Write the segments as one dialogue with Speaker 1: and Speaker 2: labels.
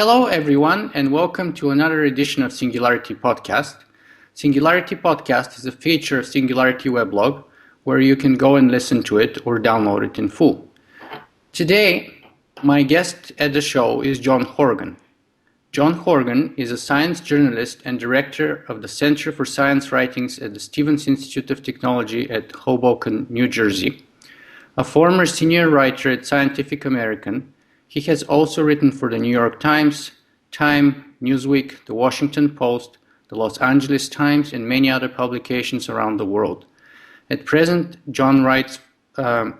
Speaker 1: Hello, everyone, and welcome to another edition of Singularity Podcast. Singularity Podcast is a feature of Singularity weblog where you can go and listen to it or download it in full. Today, my guest at the show is John Horgan. John Horgan is a science journalist and director of the Center for Science Writings at the Stevens Institute of Technology at Hoboken, New Jersey. A former senior writer at Scientific American, he has also written for the New York Times, Time, Newsweek, the Washington Post, the Los Angeles Times, and many other publications around the world. At present, John writes for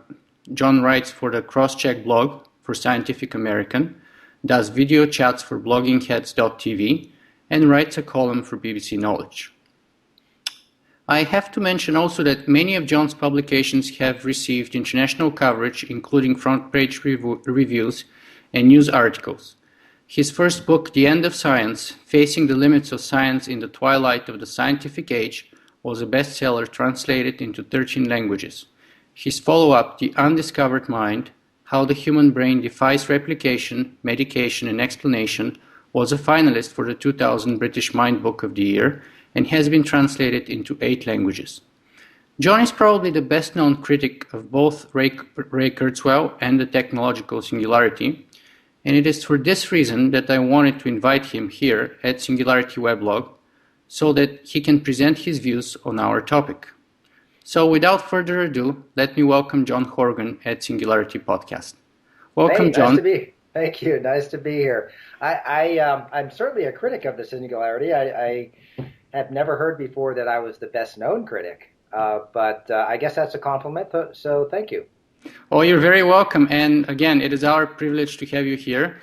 Speaker 1: the Crosscheck blog for Scientific American, does video chats for bloggingheads.tv, and writes a column for BBC Knowledge. I have to mention also that many of John's publications have received international coverage, including front-page reviews and news articles. His first book, The End of Science, Facing the Limits of Science in the Twilight of the Scientific Age, was a bestseller translated into 13 languages. His follow-up, The Undiscovered Mind, How the Human Brain Defies Replication, Medication and Explanation, was a finalist for the 2000 British Mind Book of the Year and has been translated into 8 languages. John is probably the best-known critic of both Ray Kurzweil and the technological singularity, and it is for this reason that I wanted to invite him here at Singularity Weblog so that he can present his views on our topic. So without further ado, let me welcome John Horgan at Singularity Podcast. Welcome, John.
Speaker 2: Thank you. Nice to be here. I'm certainly a critic of the singularity. I have never heard before that I was the best-known critic, but I guess that's a compliment, so thank you.
Speaker 1: Oh, you're very welcome. And again, it is our privilege to have you here.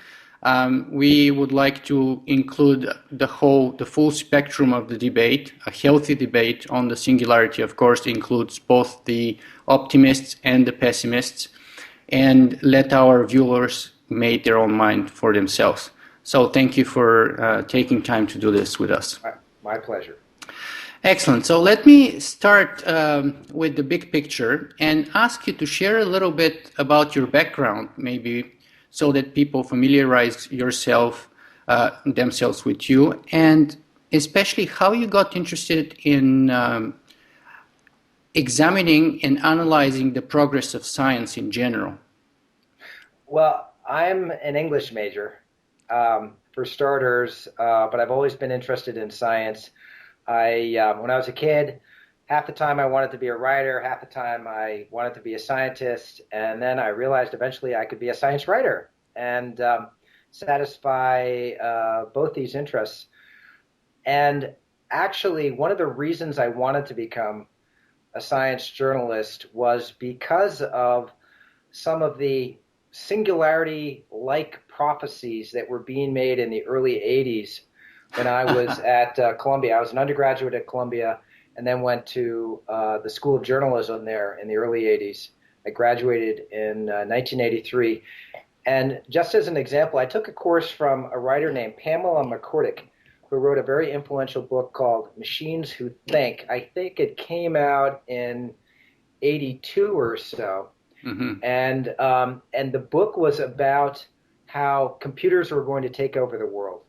Speaker 1: We would like to include the full spectrum of the debate. A healthy debate on the singularity, of course, includes both the optimists and the pessimists, and let our viewers make their own mind for themselves. So thank you for taking time to do this with us.
Speaker 2: My pleasure.
Speaker 1: Excellent. So let me start with the big picture and ask you to share a little bit about your background, maybe so that people familiarize themselves with you, and especially how you got interested in examining and analyzing the progress of science in general.
Speaker 2: Well, I'm an English major, for starters, but I've always been interested in science. When I was a kid, half the time I wanted to be a writer, half the time I wanted to be a scientist, and then I realized eventually I could be a science writer and satisfy both these interests. And actually, one of the reasons I wanted to become a science journalist was because of some of the singularity-like prophecies that were being made in the early 80s when I was at Columbia. I was an undergraduate at Columbia and then went to the School of Journalism there in the early 80s. I graduated in 1983. And just as an example, I took a course from a writer named Pamela McCordick, who wrote a very influential book called Machines Who Think. I think it came out in 82 or so. Mm-hmm. And the book was about how computers were going to take over the world.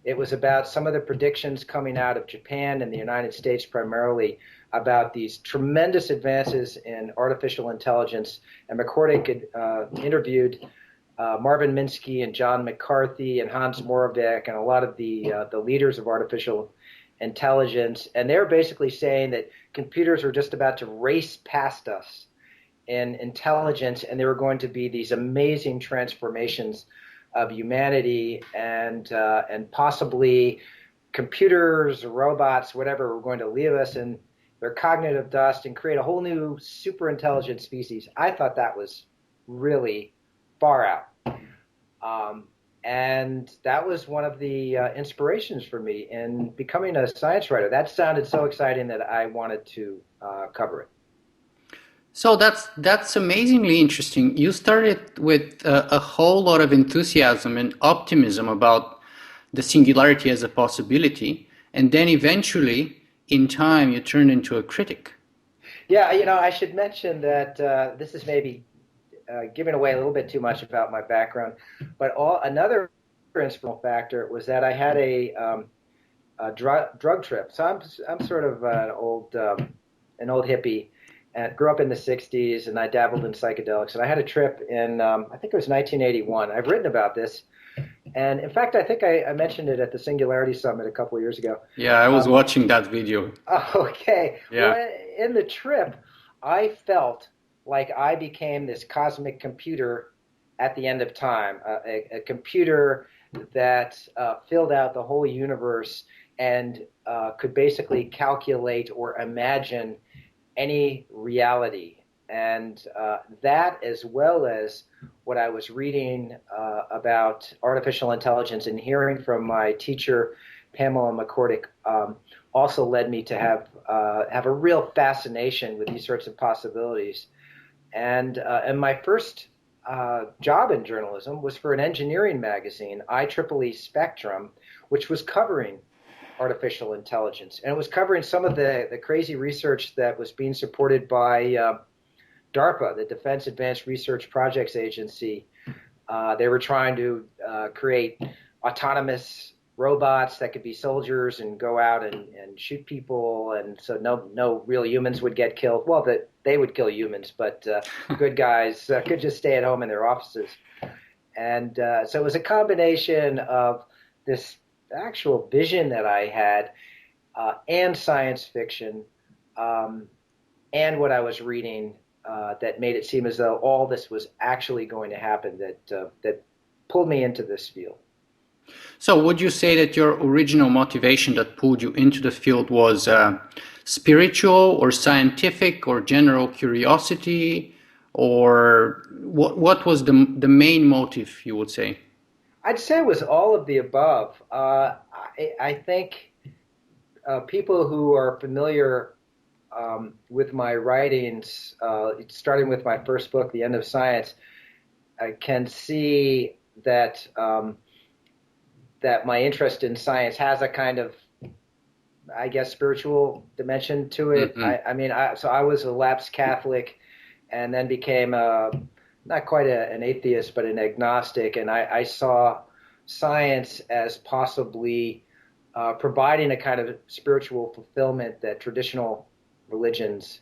Speaker 2: It was about some of the predictions coming out of Japan and the United States primarily about these tremendous advances in artificial intelligence. And McCordick had interviewed Marvin Minsky and John McCarthy and Hans Moravec and a lot of the leaders of artificial intelligence. And they're basically saying that computers are just about to race past us in intelligence, and there were going to be these amazing transformations of humanity, and possibly computers, robots, whatever, were going to leave us in their cognitive dust and create a whole new super intelligent species. I thought that was really far out. And that was one of the inspirations for me in becoming a science writer. That sounded so exciting that I wanted to cover it.
Speaker 1: So that's amazingly interesting. You started with a whole lot of enthusiasm and optimism about the singularity as a possibility, and then eventually, in time, you turned into a critic.
Speaker 2: Yeah, I should mention that this is maybe giving away a little bit too much about my background, but another inspirational factor was that I had a drug trip. So I'm sort of an old hippie, and grew up in the '60s, and I dabbled in psychedelics. And I had a trip in I think it was 1981. I've written about this, and in fact, I think I mentioned it at the Singularity Summit a couple of years ago.
Speaker 1: Yeah, I was watching that video.
Speaker 2: Okay.
Speaker 1: Yeah.
Speaker 2: Well, in the trip, I felt like I became this cosmic computer at the end of time, a computer that filled out the whole universe and could basically calculate or imagine any reality. And that, as well as what I was reading about artificial intelligence and hearing from my teacher, Pamela McCordick, also led me to have a real fascination with these sorts of possibilities. And my first job in journalism was for an engineering magazine, IEEE Spectrum, which was covering artificial intelligence. And it was covering some of the crazy research that was being supported by DARPA, the Defense Advanced Research Projects Agency. They were trying to create autonomous robots that could be soldiers and go out and shoot people, and so no real humans would get killed. Well, they would kill humans, but good guys could just stay at home in their offices. And so it was a combination of this actual vision that I had and science fiction and what I was reading that made it seem as though all this was actually going to happen, that pulled me into this field.
Speaker 1: So would you say that your original motivation that pulled you into the field was spiritual or scientific or general curiosity, or what was the main motive, you would say?
Speaker 2: I'd say it was all of the above. I think people who are familiar with my writings, starting with my first book, The End of Science, can see that that my interest in science has a kind of, I guess, spiritual dimension to it. Mm-hmm. So I was a lapsed Catholic, and then became not quite an atheist, but an agnostic, and I saw science as possibly providing a kind of spiritual fulfillment that traditional religions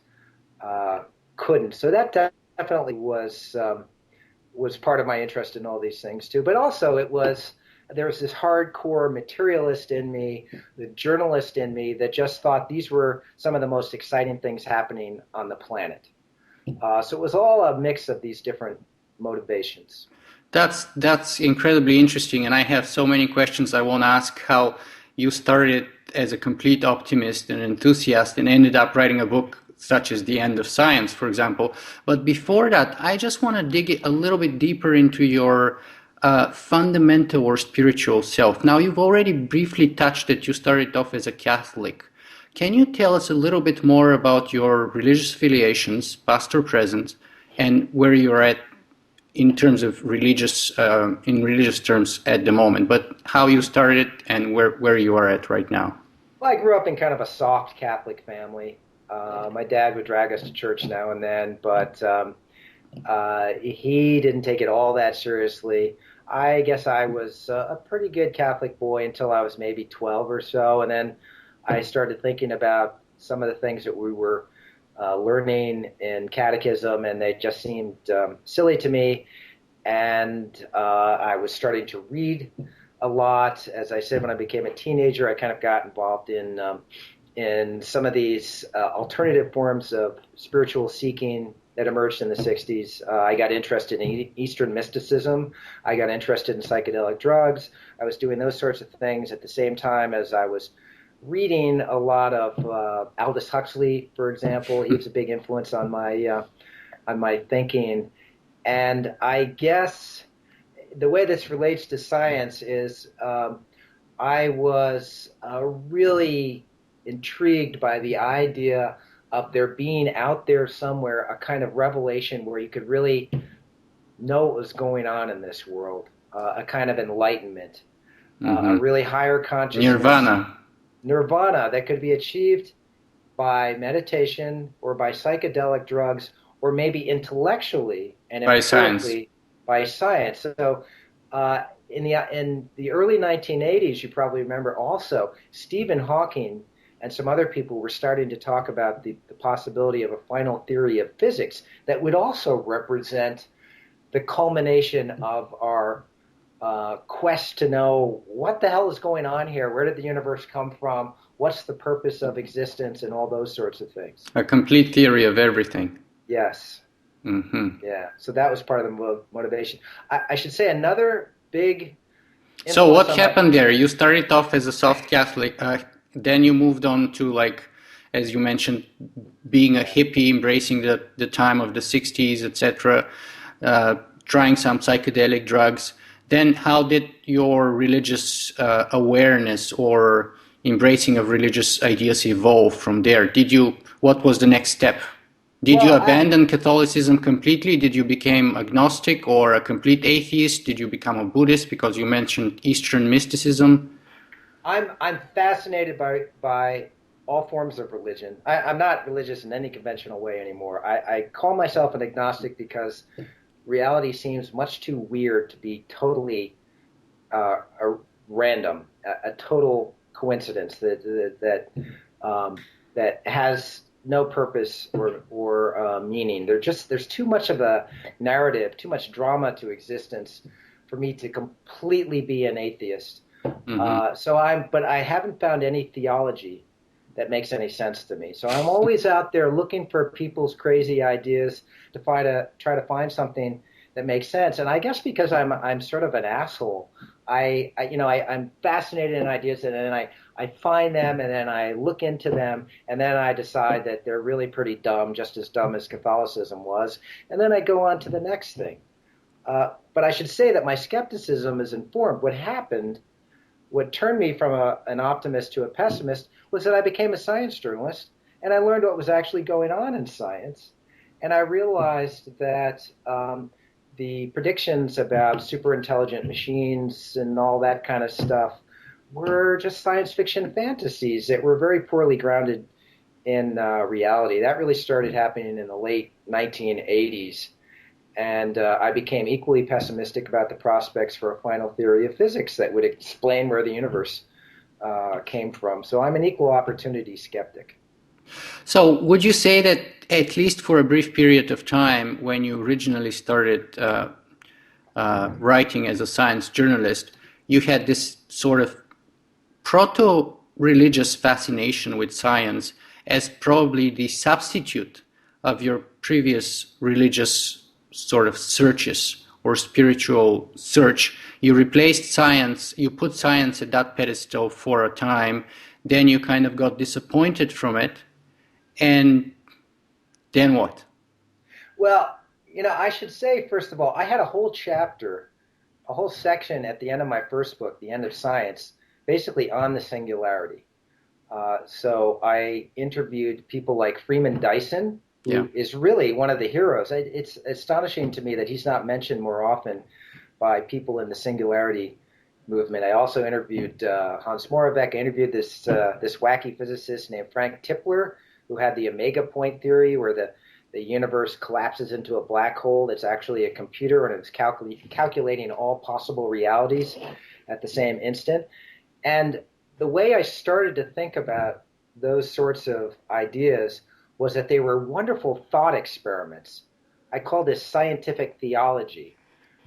Speaker 2: couldn't. So that definitely was part of my interest in all these things too. But also there was this hardcore materialist in me, the journalist in me, that just thought these were some of the most exciting things happening on the planet. So it was all a mix of these different motivations.
Speaker 1: That's incredibly interesting, and I have so many questions I want to ask. How you started as a complete optimist and enthusiast and ended up writing a book such as The End of Science, for example. But before that, I just want to dig a little bit deeper into your fundamental or spiritual self. Now, you've already briefly touched that you started off as a Catholic. Can you tell us a little bit more about your religious affiliations, past or present, and where you're at in terms of religious terms at the moment, but how you started and where you are at right now?
Speaker 2: Well, I grew up in kind of a soft Catholic family. My dad would drag us to church now and then, but he didn't take it all that seriously. I guess I was a pretty good Catholic boy until I was maybe 12 or so, and then I started thinking about some of the things that we were learning in catechism, and they just seemed silly to me. And I was starting to read a lot. As I said, when I became a teenager, I kind of got involved in some of these alternative forms of spiritual seeking that emerged in the 60s. I got interested in Eastern mysticism. I got interested in psychedelic drugs. I was doing those sorts of things at the same time as I was reading a lot of Aldous Huxley, for example. He was a big influence on my thinking. And I guess the way this relates to science is I was really intrigued by the idea of there being out there somewhere a kind of revelation where you could really know what was going on in this world, a kind of enlightenment, a really higher consciousness. Nirvana that could be achieved by meditation or by psychedelic drugs, or maybe intellectually and empirically by science. So in the early 1980s, you probably remember also, Stephen Hawking and some other people were starting to talk about the possibility of a final theory of physics that would also represent the culmination of our quest to know what the hell is going on here, where did the universe come from, what's the purpose of existence, and all those sorts of things.
Speaker 1: A complete theory of everything.
Speaker 2: Yes.
Speaker 1: Mm-hmm.
Speaker 2: Yeah. So that was part of the motivation. I should say another big.
Speaker 1: So what happened there? You started off as a soft Catholic, then you moved on to, like, as you mentioned, being a hippie, embracing the time of the 60s, etc., trying some psychedelic drugs. Then how did your religious awareness or embracing of religious ideas evolve from there? What was the next step? Did you abandon Catholicism completely? Did you become agnostic or a complete atheist? Did you become a Buddhist because you mentioned Eastern mysticism?
Speaker 2: I'm fascinated by all forms of religion. I'm not religious in any conventional way anymore. I call myself an agnostic because reality seems much too weird to be totally random, a total coincidence that has no purpose or meaning. There's too much of a narrative, too much drama to existence for me to completely be an atheist. Mm-hmm. But I haven't found any theology that makes any sense to me. So I'm always out there looking for people's crazy ideas to try to find something that makes sense. And I guess because I'm sort of an asshole, I'm fascinated in ideas, and then I find them, and then I look into them, and then I decide that they're really pretty dumb, just as dumb as Catholicism was, and then I go on to the next thing. But I should say that my skepticism is informed. What turned me from an optimist to a pessimist was that I became a science journalist, and I learned what was actually going on in science, and I realized that the predictions about super intelligent machines and all that kind of stuff were just science fiction fantasies that were very poorly grounded in reality. That really started happening in the late 1980s. And I became equally pessimistic about the prospects for a final theory of physics that would explain where the universe came from. So I'm an equal opportunity skeptic.
Speaker 1: So would you say that at least for a brief period of time, when you originally started writing as a science journalist, you had this sort of proto-religious fascination with science as probably the substitute of your previous religious sort of searches or spiritual search? You replaced science, you put science at that pedestal for a time, then you kind of got disappointed from it, and then what?
Speaker 2: Well, I should say, first of all, I had a whole chapter, a whole section at the end of my first book, The End of Science, basically on the singularity. So I interviewed people like Freeman Dyson, who is really one of the heroes. It's astonishing to me that he's not mentioned more often by people in the singularity movement. I also interviewed Hans Moravec. I interviewed this wacky physicist named Frank Tipler, who had the omega point theory, where the universe collapses into a black hole that's actually a computer, and it's calculating all possible realities at the same instant. And the way I started to think about those sorts of ideas was that they were wonderful thought experiments. I call this scientific theology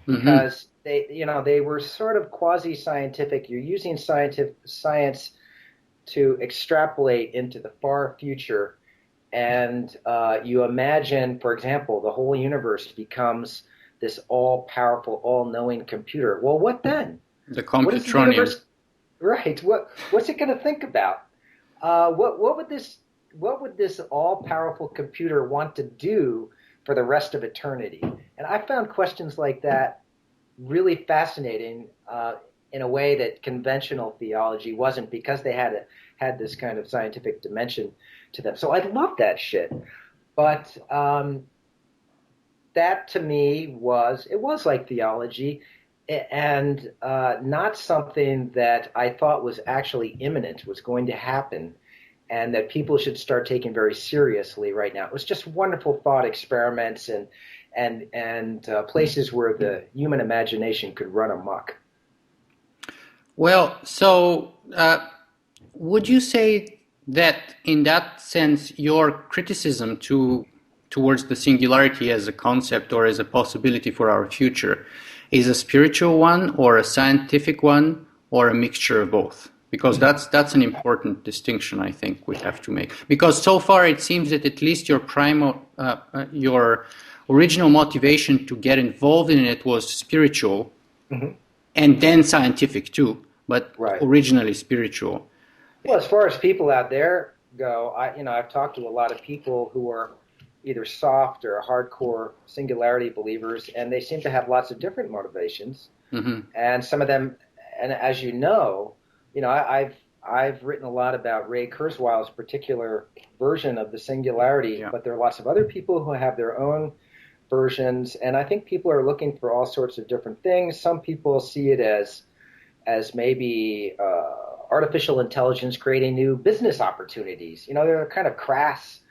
Speaker 2: because they were sort of quasi-scientific. You're using science to extrapolate into the far future, and you imagine, for example, the whole universe becomes this all-powerful, all-knowing computer. Well, what then?
Speaker 1: The computronium.
Speaker 2: Right. What's it going to think about? What would this all-powerful computer want to do for the rest of eternity? And I found questions like that really fascinating in a way that conventional theology wasn't, because they had this kind of scientific dimension to them. So I love that shit. But that to me was like theology, and not something that I thought was actually imminent, was going to happen, and that people should start taking very seriously right now. It was just wonderful thought experiments and places where the human imagination could run amok.
Speaker 1: Well, so would you say that in that sense your criticism towards the singularity as a concept or as a possibility for our future is a spiritual one or a scientific one or a mixture of both? Because that's an important distinction I think we have to make. Because so far it seems that at least your original motivation to get involved in it was spiritual,
Speaker 2: Mm-hmm.
Speaker 1: and then scientific too, but
Speaker 2: Right.
Speaker 1: originally spiritual.
Speaker 2: Well, as far as people out there go, I've talked to a lot of people who are either soft or hardcore singularity believers, and they seem to have lots of different motivations.
Speaker 1: Hmm.
Speaker 2: And some of them, and as I've written a lot about Ray Kurzweil's particular version of the singularity,
Speaker 1: Yeah.
Speaker 2: but there are lots of other people who have their own versions, and I think people are looking for all sorts of different things. Some people see it as maybe artificial intelligence creating new business opportunities. They're kind of crass,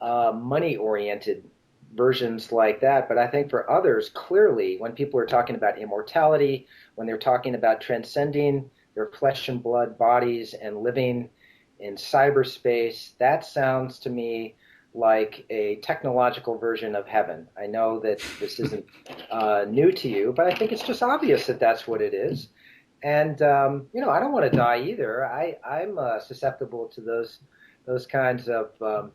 Speaker 2: money-oriented versions like that. But I think for others, clearly, when people are talking about immortality, when they're talking about transcending their flesh and blood bodies and living in cyberspace, that sounds to me like a technological version of heaven. I know that this isn't new to you, but I think it's just obvious that that's what it is. And I don't want to die either. I'm susceptible to those kinds of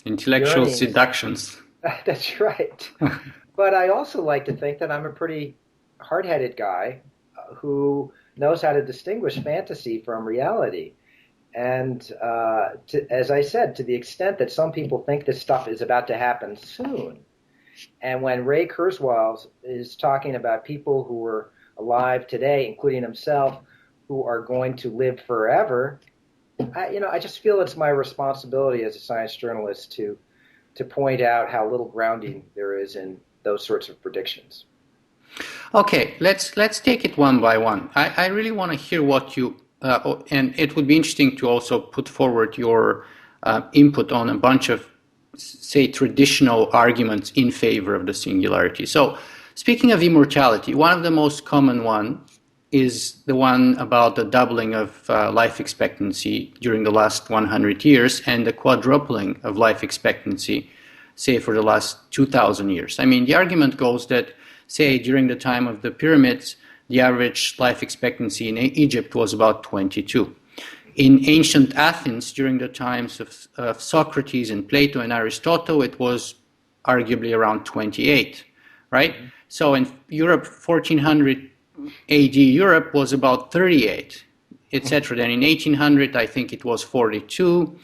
Speaker 1: Intellectual
Speaker 2: yearnings.
Speaker 1: seductions.
Speaker 2: That's right. But I also like to think that I'm a pretty hard-headed guy who knows how to distinguish fantasy from reality. And as I said, to the extent that some people think this stuff is about to happen soon, and when Ray Kurzweil is talking about people who are alive today, including himself, who are going to live forever, I just feel it's my responsibility as a science journalist to point out how little grounding there is in those sorts of predictions.
Speaker 1: Okay, let's take it one by one. I really want to hear what you and it would be interesting to also put forward your input on a bunch of, say, traditional arguments in favor of the singularity. So, speaking of immortality, one of the most common one is the one about the doubling of life expectancy during the last 100 years and the quadrupling of life expectancy, say, for the last 2,000 years. I mean, the argument goes that, say, during the time of the pyramids, the average life expectancy in Egypt was about 22. In ancient Athens, during the times of Socrates and Plato and Aristotle, it was arguably around 28, right? So in Europe, 1400 AD Europe was about 38, etc. Then in 1800, I think it was 42.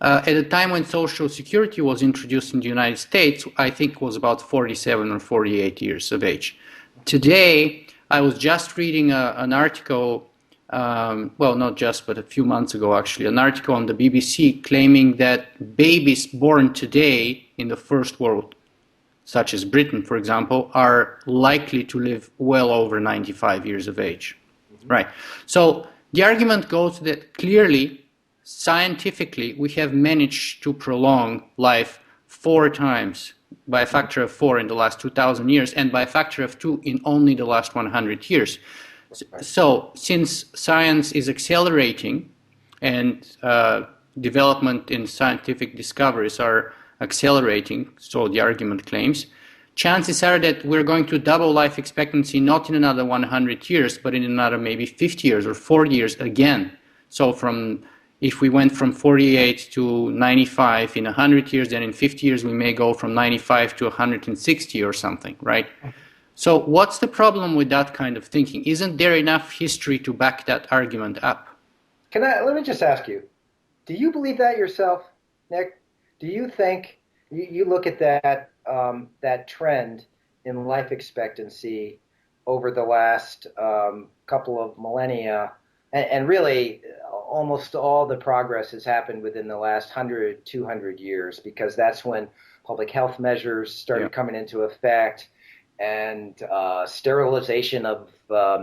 Speaker 1: At the time when Social Security was introduced in the United States, I think it was about 47 or 48 years of age. Today, I was just reading an article, well, not just, but a few months ago, actually, an article on the BBC claiming that babies born today in the first world, such as Britain, for example, are likely to live well over 95 years of age. Mm-hmm. Right. So the argument goes that clearly, scientifically, we have managed to prolong life 4 times by a factor of 4 in the last 2,000 years and by a factor of 2 in only the last 100 years. So since science is accelerating and development in scientific discoveries are accelerating, so the argument claims, chances are that we're going to double life expectancy not in another 100 years, but in another maybe 50 years or 40 years again. So if we went from 48 to 95 in 100 years, then in 50 years we may go from 95 to 160 or something, right? So what's the problem with that kind of thinking? Isn't there enough history to back that argument up?
Speaker 2: Let me just ask you, do you believe that yourself, Nick? Do you think you look at that trend in life expectancy over the last couple of millennia, and really almost all the progress has happened within the last 100, 200 years, because that's when public health measures started coming into effect, and sterilization of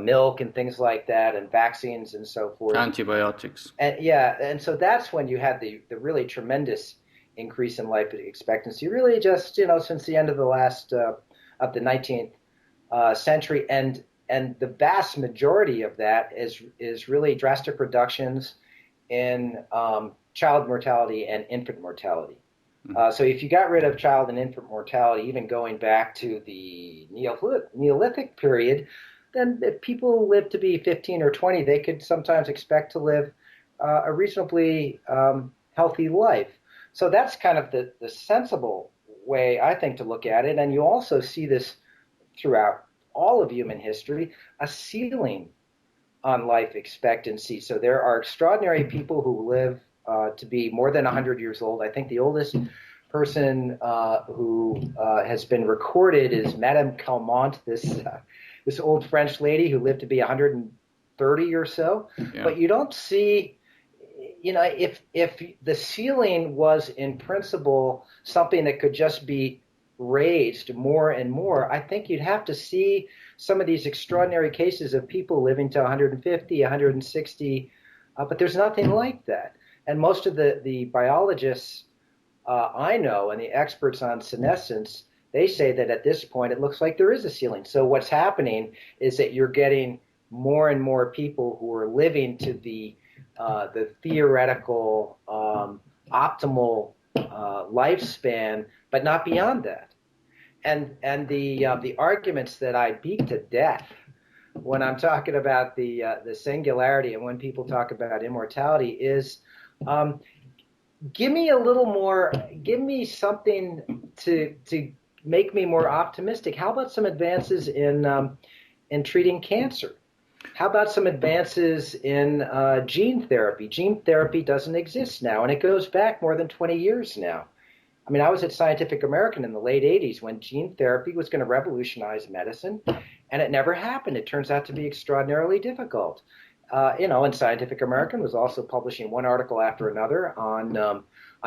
Speaker 2: milk and things like that, and vaccines and so forth.
Speaker 1: Antibiotics.
Speaker 2: And so that's when you had the really tremendous increase in life expectancy, really just, since the end of the 19th century. And and the vast majority of that is really drastic reductions in child mortality and infant mortality. So if you got rid of child and infant mortality, even going back to the Neolithic period, then if people live to be 15 or 20, they could sometimes expect to live a reasonably healthy life. So that's kind of the sensible way, I think, to look at it. And you also see this throughout all of human history, a ceiling on life expectancy. So there are extraordinary people who live to be more than 100 years old. I think the oldest person who has been recorded is Madame Calment, this old French lady who lived to be 130 or so. Yeah. But you don't see, if the ceiling was in principle something that could just be raised more and more, I think you'd have to see some of these extraordinary cases of people living to 150, 160, but there's nothing like that. And most of the biologists I know and the experts on senescence, they say that at this point it looks like there is a ceiling. So what's happening is that you're getting more and more people who are living to the theoretical optimal lifespan, but not beyond that. And the arguments that I beat to death when I'm talking about the singularity and when people talk about immortality is, give me a little more, give me something to make me more optimistic. How about some advances in treating cancer? How about some advances in gene therapy? Gene therapy doesn't exist now, and it goes back more than 20 years now. I mean, I was at Scientific American in the late 80s when gene therapy was going to revolutionize medicine, and it never happened. It turns out to be extraordinarily difficult. And Scientific American was also publishing one article after another on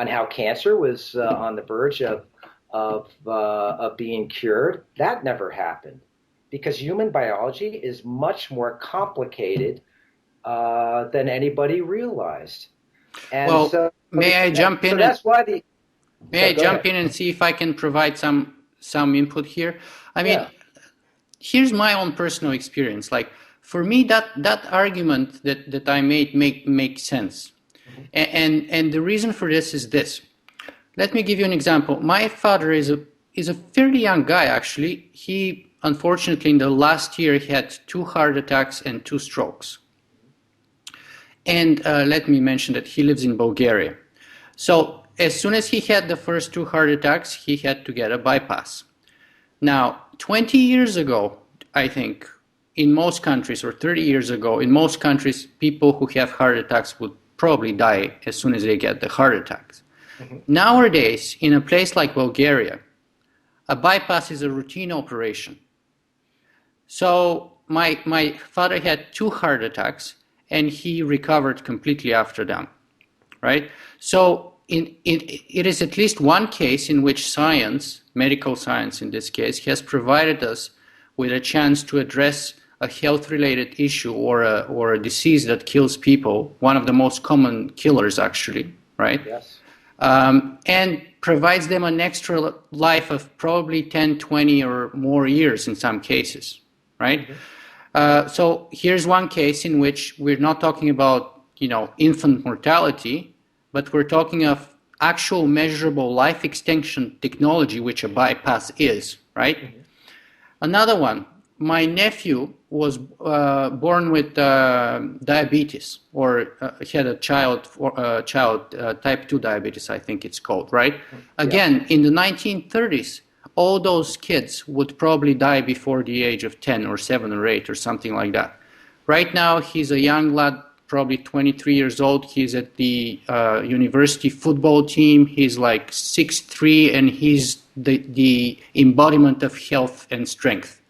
Speaker 2: how cancer was on the verge of being cured. That never happened because human biology is much more complicated than anybody realized. And
Speaker 1: well, so, may I jump in?
Speaker 2: So that's why
Speaker 1: May I jump in and see if I can provide some input here? I mean, here's my own personal experience. Like, for me, that argument that I made makes sense. Mm-hmm. And the reason for this is this. Let me give you an example. My father is a fairly young guy, actually. He, unfortunately, in the last year, he had 2 heart attacks and 2 strokes. And let me mention that he lives in Bulgaria. So as soon as he had the first 2 heart attacks, he had to get a bypass. Now, 20 years ago, I think, in most countries, or 30 years ago, in most countries, people who have heart attacks would probably die as soon as they get the heart attacks. Mm-hmm. Nowadays, in a place like Bulgaria, a bypass is a routine operation. So my father had 2 heart attacks, and he recovered completely after them, right? So it is at least one case in which science, medical science in this case, has provided us with a chance to address a health-related issue or a disease that kills people, one of the most common killers actually, right?
Speaker 2: Yes.
Speaker 1: And provides them an extra life of probably 10, 20 or more years in some cases, right? Mm-hmm. So here's one case in which we're not talking about, infant mortality, but we're talking of actual measurable life extension technology, which a bypass is, right? Mm-hmm. Another one, my nephew was born with diabetes, or he had a child type 2 diabetes, I think it's called, right? Yeah. Again, in the 1930s, all those kids would probably die before the age of 10 or 7 or 8 or something like that. Right now, he's a young lad, probably 23 years old. He's at the university football team. He's like 6'3", and he's the embodiment of health and strength,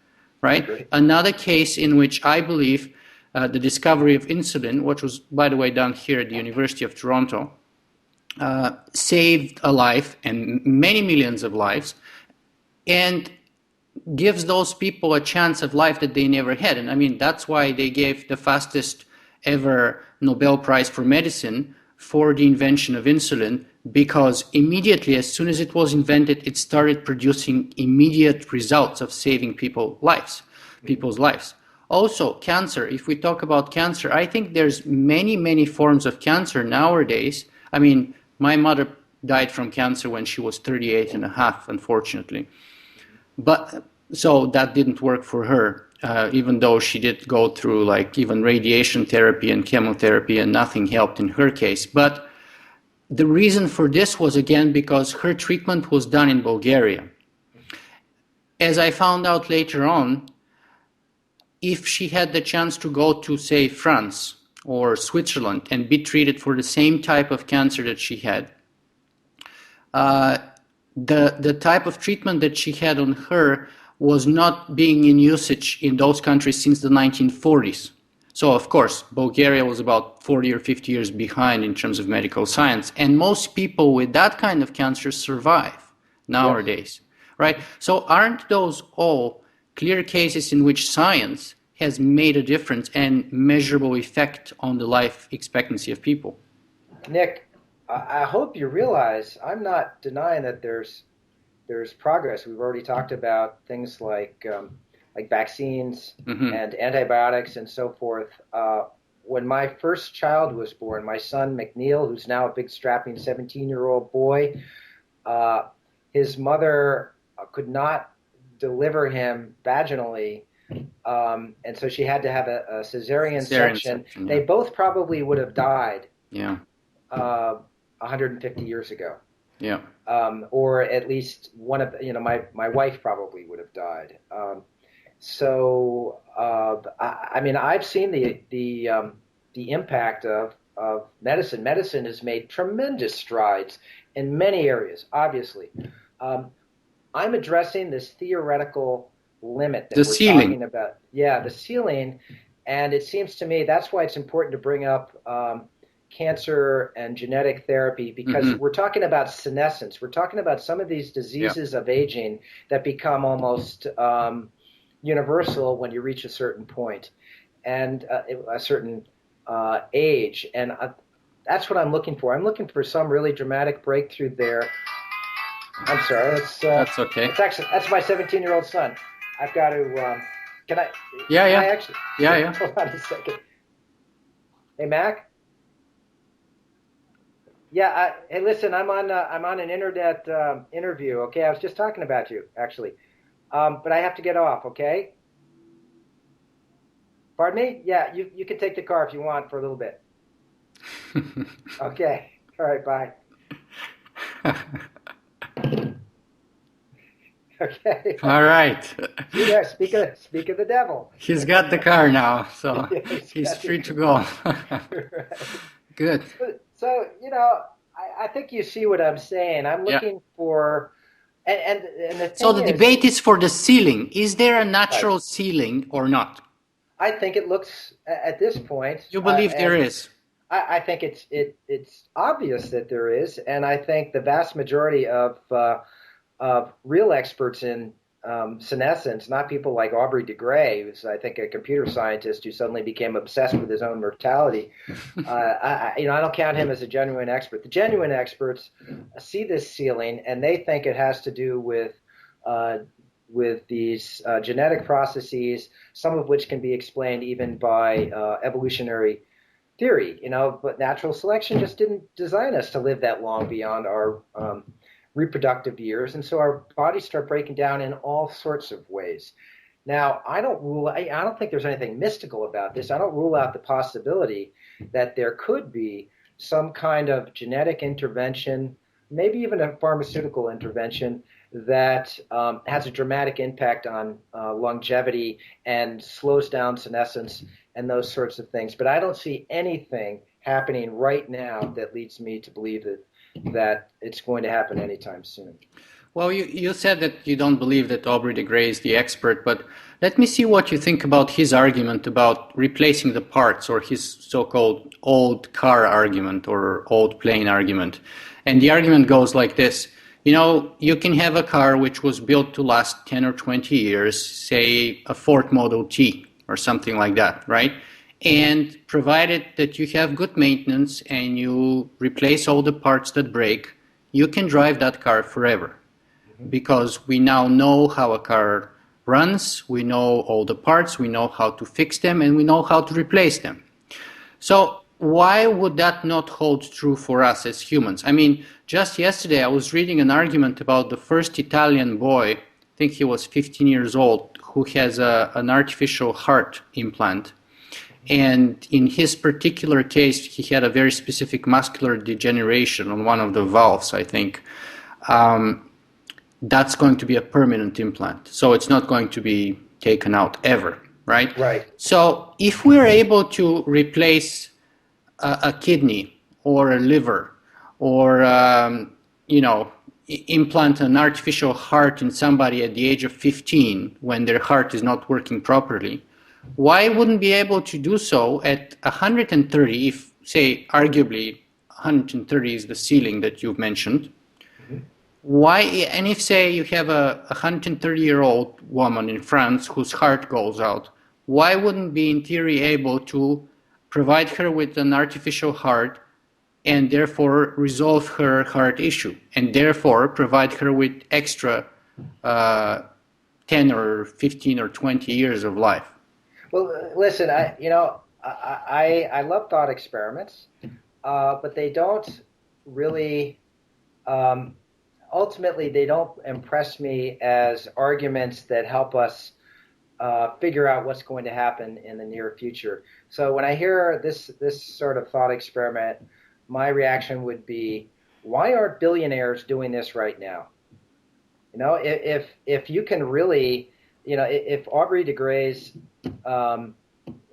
Speaker 1: right? Okay. Another case in which I believe the discovery of insulin, which was, by the way, done here at the University of Toronto, saved a life and many millions of lives, and gives those people a chance of life that they never had. And I mean, that's why they gave the fastest ever Nobel Prize for Medicine for the invention of insulin, because immediately, as soon as it was invented, it started producing immediate results of saving people's lives. Also, cancer. If we talk about cancer, I think there's many forms of cancer nowadays. I mean, my mother died from cancer when she was 38 and a half, unfortunately. But so that didn't work for her, even though she did go through like even radiation therapy and chemotherapy, and nothing helped in her case. But the reason for this was again because her treatment was done in Bulgaria. As I found out later on, if she had the chance to go to, say, France or Switzerland and be treated for the same type of cancer that she had, the type of treatment that she had on her was not being in usage in those countries since the 1940s. So, of course, Bulgaria was about 40 or 50 years behind in terms of medical science. And most people with that kind of cancer survive nowadays, right? So aren't those all clear cases in which science has made a difference and measurable effect on the life expectancy of people?
Speaker 2: Nick, I hope you realize I'm not denying that there's progress. We've already talked about things like vaccines and antibiotics and so forth. When my first child was born, my son McNeil, who's now a big strapping 17-year-old boy, his mother could not deliver him vaginally, and so she had to have a cesarean section.
Speaker 1: Yeah.
Speaker 2: They both probably would have died.
Speaker 1: Yeah.
Speaker 2: 150 years ago.
Speaker 1: Yeah.
Speaker 2: Or at least one of, my wife probably would have died. I mean, I've seen the impact of medicine. Medicine has made tremendous strides in many areas, obviously. I'm addressing this theoretical limit that we're talking about. Yeah, the ceiling. And it seems to me that's why it's important to bring up cancer and genetic therapy, because we're talking about senescence. We're talking about some of these diseases of aging that become almost universal when you reach a certain point and a certain age. And that's what I'm looking for. I'm looking for some really dramatic breakthrough there. I'm sorry.
Speaker 1: That's okay.
Speaker 2: That's my 17-year-old son. I've got to. Can I?
Speaker 1: Yeah.
Speaker 2: Can I actually?
Speaker 1: Yeah.
Speaker 2: Hold on a second. Hey, Mac. Yeah. Hey, listen. I'm on an internet interview. Okay. I was just talking about you, actually. But I have to get off. Okay. Pardon me? Yeah. You can take the car if you want for a little bit. Okay. All right. Bye. Okay.
Speaker 1: All right.
Speaker 2: Yeah, speak of the devil.
Speaker 1: He's got the car now, so
Speaker 2: Yeah,
Speaker 1: he's free to go.
Speaker 2: Right.
Speaker 1: Good.
Speaker 2: So, I think you see what I'm saying. I'm looking for, and the thing
Speaker 1: So the debate is for the ceiling. Is there a natural ceiling or not?
Speaker 2: I think it looks, at this point.
Speaker 1: You believe there is?
Speaker 2: I think it's obvious that there is, and I think the vast majority of real experts in senescence, not people like Aubrey de Grey, who's I think a computer scientist who suddenly became obsessed with his own mortality. I don't count him as a genuine expert. The genuine experts see this ceiling and they think it has to do with these genetic processes, some of which can be explained even by evolutionary theory. But natural selection just didn't design us to live that long beyond our reproductive years, and so our bodies start breaking down in all sorts of ways. Now, I don't think there's anything mystical about this. I don't rule out the possibility that there could be some kind of genetic intervention, maybe even a pharmaceutical intervention that has a dramatic impact on longevity and slows down senescence and those sorts of things. But I don't see anything happening right now that leads me to believe that it's going to happen anytime soon.
Speaker 1: Well, you said that you don't believe that Aubrey de Grey is the expert, but let me see what you think about his argument about replacing the parts, or his so-called old car argument or old plane argument. And the argument goes like this. You can have a car which was built to last 10 or 20 years, say a Ford Model T or something like that, right? And provided that you have good maintenance and you replace all the parts that break, you can drive that car forever. Because we now know how a car runs, we know all the parts, we know how to fix them, and we know how to replace them. So why would that not hold true for us as humans? I mean, just yesterday I was reading an argument about the first Italian boy, I think he was 15 years old, who has an artificial heart implant. And in his particular case, he had a very specific muscular degeneration on one of the valves, I think. That's going to be a permanent implant. So it's not going to be taken out ever, right?
Speaker 2: Right.
Speaker 1: So if we're able to replace a kidney or a liver or, implant an artificial heart in somebody at the age of 15 when their heart is not working properly, why wouldn't be able to do so at 130 if, say, arguably 130 is the ceiling that you've mentioned? Why, and if, say, you have a 130-year-old woman in France whose heart goes out, why wouldn't be in theory able to provide her with an artificial heart and therefore resolve her heart issue and therefore provide her with extra 10 or 15 or 20 years of life?
Speaker 2: Well, listen, I love thought experiments, but they don't really, ultimately, they don't impress me as arguments that help us figure out what's going to happen in the near future. So when I hear this sort of thought experiment, my reaction would be, why aren't billionaires doing this right now? If you can really, if Aubrey de Grey's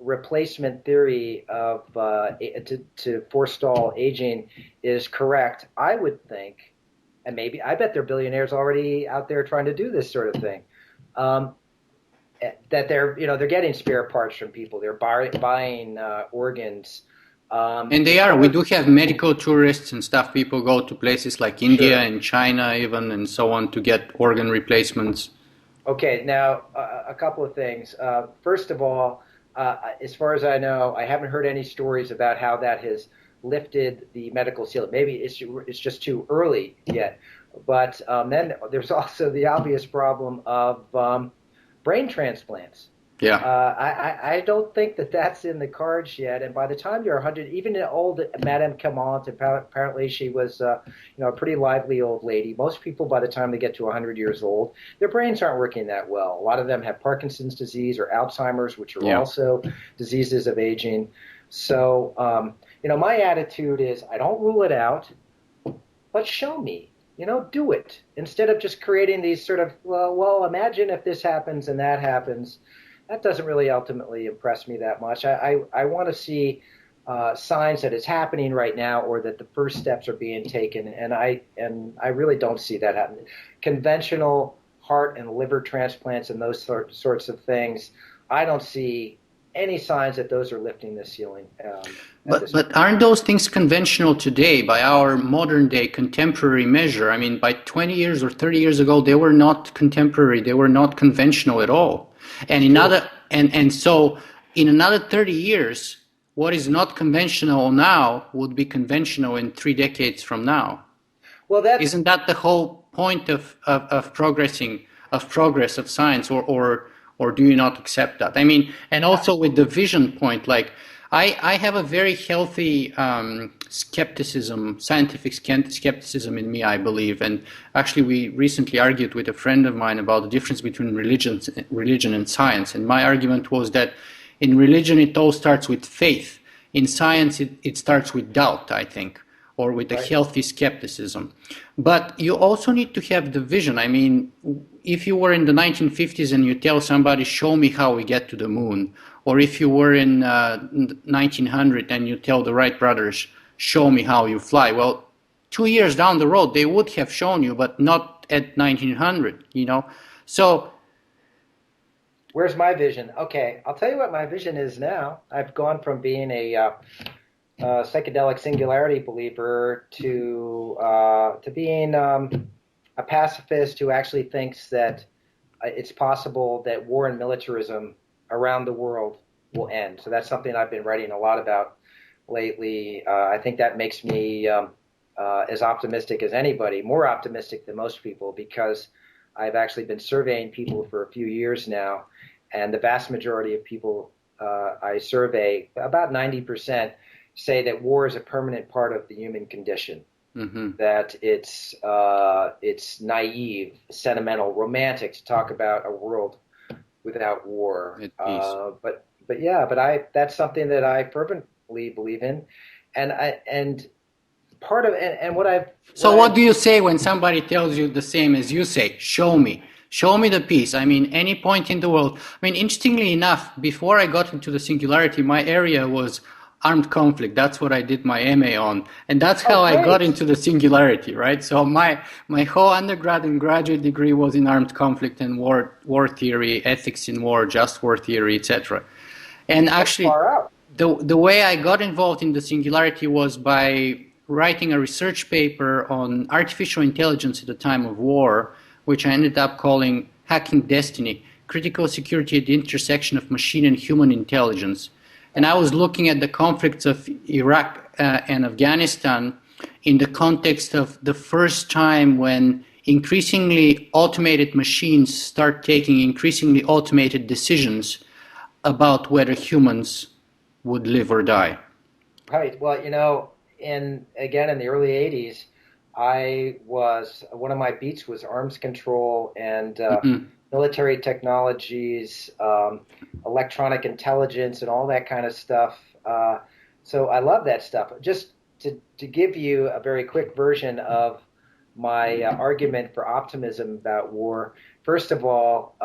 Speaker 2: replacement theory of to forestall aging is correct, I would think, and maybe I bet there are billionaires already out there trying to do this sort of thing. That they're getting spare parts from people. They're buying organs.
Speaker 1: And they are. We do have medical tourists and stuff. People go to places like India and China even and so on to get organ replacements.
Speaker 2: Okay, now a couple of things. First of all, as far as I know, I haven't heard any stories about how that has lifted the medical ceiling. Maybe it's just too early yet. But then there's also the obvious problem of brain transplants.
Speaker 1: Yeah.
Speaker 2: I don't think that's in the cards yet. And by the time you're 100, even the old Madame Calment, apparently she was a pretty lively old lady. Most people, by the time they get to 100 years old, their brains aren't working that well. A lot of them have Parkinson's disease or Alzheimer's, which are also diseases of aging. So, my attitude is I don't rule it out, but show me. Do it. Instead of just creating these sort of, well, imagine if this happens and that happens. That doesn't really ultimately impress me that much. I want to see signs that it's happening right now or that the first steps are being taken, and I really don't see that happening. Conventional heart and liver transplants and those sorts of things, I don't see any signs that those are lifting the ceiling.
Speaker 1: But aren't those things conventional today by our modern day contemporary measure? I mean, by 20 years or 30 years ago, they were not contemporary. They were not conventional at all. And so in another 30 years, what is not conventional now would be conventional in 3 decades from now.
Speaker 2: Well,
Speaker 1: isn't that the whole point of progress of science, or do you not accept that? I mean, and also with the vision point, like I have a very healthy skepticism, scientific skepticism in me, I believe. And actually, we recently argued with a friend of mine about the difference between religion and science. And my argument was that in religion, it all starts with faith. In science, it starts with doubt, I think, or with a healthy skepticism. But you also need to have the vision. I mean, if you were in the 1950s and you tell somebody, show me how we get to the moon, or if you were in 1900 and you tell the Wright brothers, show me how you fly, well, 2 years down the road, they would have shown you, but not at 1900, So
Speaker 2: where's my vision? Okay, I'll tell you what my vision is now. I've gone from being a psychedelic singularity believer to being a pacifist who actually thinks that it's possible that war and militarism around the world will end. So that's something I've been writing a lot about lately. I think that makes me as optimistic as anybody, more optimistic than most people, because I've actually been surveying people for a few years now, and the vast majority of people I survey, about 90%, say that war is a permanent part of the human condition.
Speaker 1: Mm-hmm.
Speaker 2: That it's naive, sentimental, romantic to talk about a world without war.
Speaker 1: At peace.
Speaker 2: But that's something that I fervently believe in, and part of and
Speaker 1: So what do you say when somebody tells you the same as you say? Show me the peace. I mean, any point in the world. I mean, interestingly enough, before I got into the Singularity, my area was armed conflict. That's what I did my MA on, and that's how I got into the Singularity, right? So my whole undergrad and graduate degree was in armed conflict and war theory, ethics in war, just war theory, etc. And actually, the way I got involved in the Singularity was by writing a research paper on artificial intelligence at the time of war, which I ended up calling Hacking Destiny, Critical Security at the Intersection of Machine and Human Intelligence. And I was looking at the conflicts of Iraq and Afghanistan in the context of the first time when increasingly automated machines start taking increasingly automated decisions about whether humans would live or die.
Speaker 2: Right. Well, in the early 80s, one of my beats was arms control and military technologies, electronic intelligence, and all that kind of stuff. So I love that stuff. Just to give you a very quick version of my argument for optimism about war, first of all,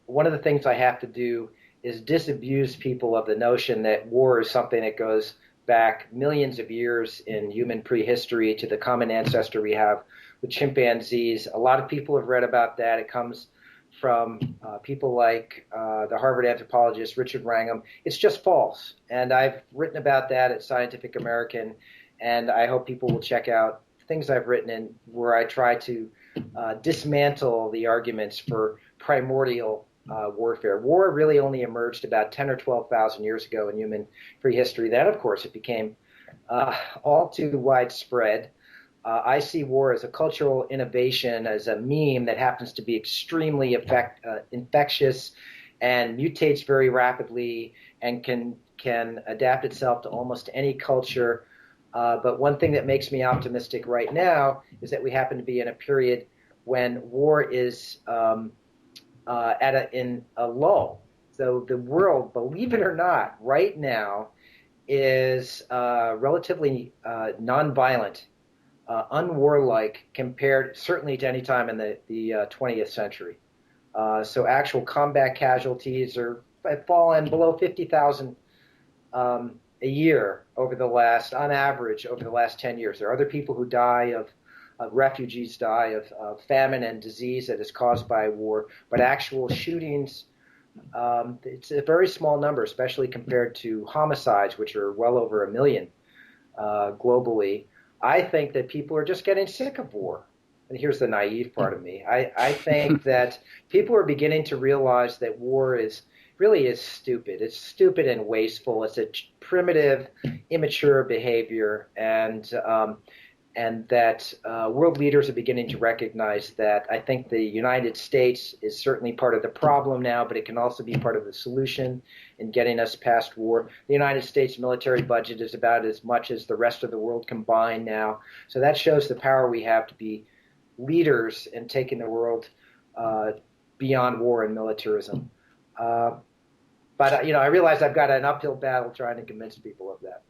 Speaker 2: one of the things I have to do is disabuse people of the notion that war is something that goes back millions of years in human prehistory to the common ancestor we have with chimpanzees. A lot of people have read about that. It comes from people like the Harvard anthropologist Richard Wrangham. It's just false. And I've written about that at Scientific American, and I hope people will check out things I've written in where I try to dismantle the arguments for primordial warfare. War really only emerged about 10 or 12,000 years ago in human prehistory. Then, of course, it became all too widespread. I see war as a cultural innovation, as a meme that happens to be extremely infectious and mutates very rapidly and can adapt itself to almost any culture. But one thing that makes me optimistic right now is that we happen to be in a period when war is in a lull. So the world, believe it or not, right now is relatively nonviolent, unwarlike compared certainly to any time in the 20th century. So actual combat casualties have fallen below 50,000 a year on average over the last 10 years. There are other people who die refugees die of famine and disease that is caused by war, but actual shootings, it's a very small number, especially compared to homicides, which are well over 1 million globally. I think that people are just getting sick of war. And here's the naive part of me. I think that people are beginning to realize that war really is stupid. It's stupid and wasteful. It's a primitive, immature behavior, and that world leaders are beginning to recognize that. I think the United States is certainly part of the problem now, but it can also be part of the solution in getting us past war. The United States military budget is about as much as the rest of the world combined now. So that shows the power we have to be leaders in taking the world beyond war and militarism. But I realize I've got an uphill battle trying to convince people of that.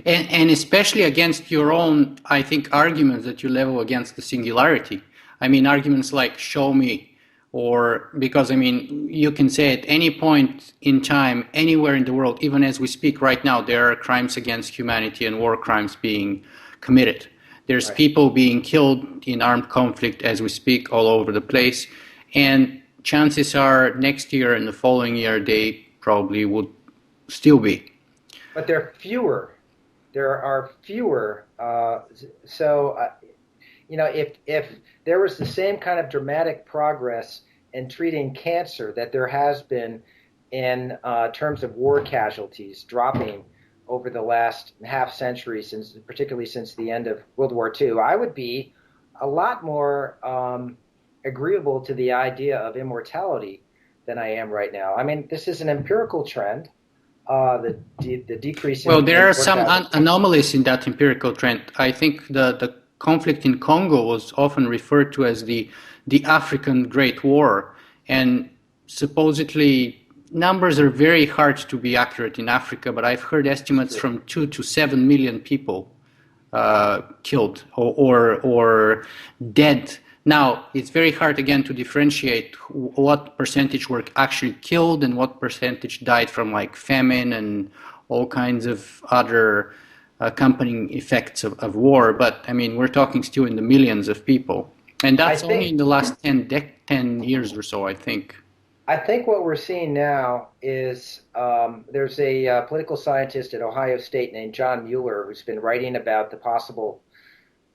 Speaker 1: And especially against your own, I think, arguments that you level against the Singularity. I mean, arguments like show me, because you can say at any point in time, anywhere in the world, even as we speak right now, there are crimes against humanity and war crimes being committed. There's people being killed in armed conflict as we speak all over the place. And chances are next year and the following year, they probably would still be.
Speaker 2: But there are fewer. There are fewer. If there was the same kind of dramatic progress in treating cancer that there has been in terms of war casualties dropping over the last half century, particularly since the end of World War II, I would be a lot more agreeable to the idea of immortality than I am right now. I mean, this is an empirical trend. The decrease
Speaker 1: Well, there
Speaker 2: in
Speaker 1: are some
Speaker 2: mortality.
Speaker 1: anomalies in that empirical trend. I think the conflict in Congo was often referred to as the African Great War, and supposedly numbers are very hard to be accurate in Africa, but I've heard estimates from 2 to 7 million people killed or dead. Now, it's very hard again to differentiate what percentage were actually killed and what percentage died from like famine and all kinds of other accompanying effects of war. But I mean, we're talking still in the millions of people. And that's only in the last 10 years or so, I think.
Speaker 2: I think what we're seeing now is there's a political scientist at Ohio State named John Mueller who's been writing about the possible